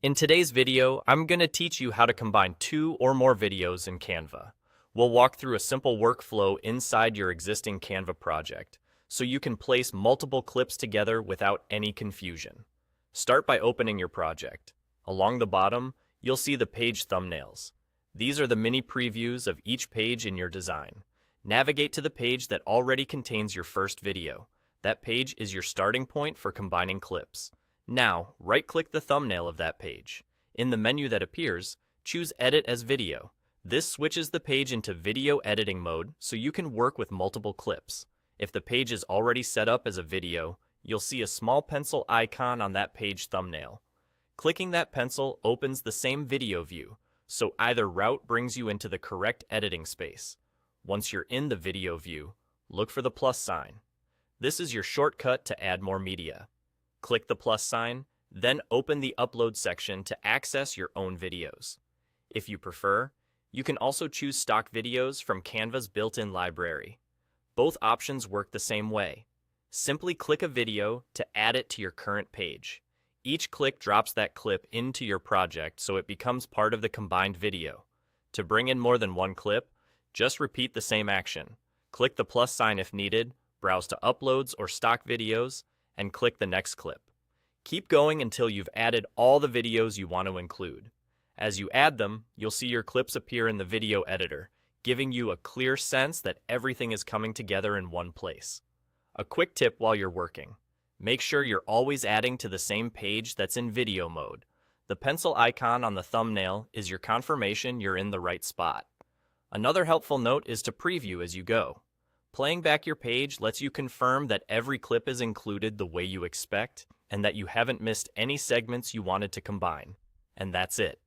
In today's video, I'm going to teach you how to combine two or more videos in Canva. We'll walk through a simple workflow inside your existing Canva project, so you can place multiple clips together without any confusion. Start by opening your project. Along the bottom, you'll see the page thumbnails. These are the mini previews of each page in your design. Navigate to the page that already contains your first video. That page is your starting point for combining clips. Now, right-click the thumbnail of that page. In the menu that appears, choose Edit as Video. This switches the page into video editing mode so you can work with multiple clips. If the page is already set up as a video, you'll see a small pencil icon on that page thumbnail. Clicking that pencil opens the same video view, so either route brings you into the correct editing space. Once you're in the video view, look for the plus sign. This is your shortcut to add more media. Click the plus sign, then open the Upload section to access your own videos. If you prefer, you can also choose stock videos from Canva's built-in library. Both options work the same way. Simply click a video to add it to your current page. Each click drops that clip into your project so it becomes part of the combined video. To bring in more than one clip, just repeat the same action. Click the plus sign if needed, browse to Uploads or Stock Videos, and click the next clip. Keep going until you've added all the videos you want to include. As you add them, you'll see your clips appear in the video editor, giving you a clear sense that everything is coming together in one place. A quick tip while you're working: make sure you're always adding to the same page that's in video mode. The pencil icon on the thumbnail is your confirmation you're in the right spot. Another helpful note is to preview as you go. Playing back your page lets you confirm that every clip is included the way you expect and that you haven't missed any segments you wanted to combine. And that's it.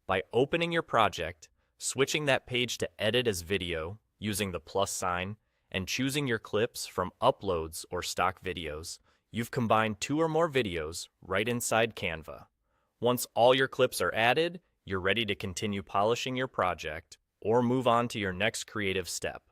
By opening your project, switching that page to Edit as Video using the plus sign, and choosing your clips from Uploads or Stock Videos, you've combined two or more videos right inside Canva. Once all your clips are added, you're ready to continue polishing your project or move on to your next creative step.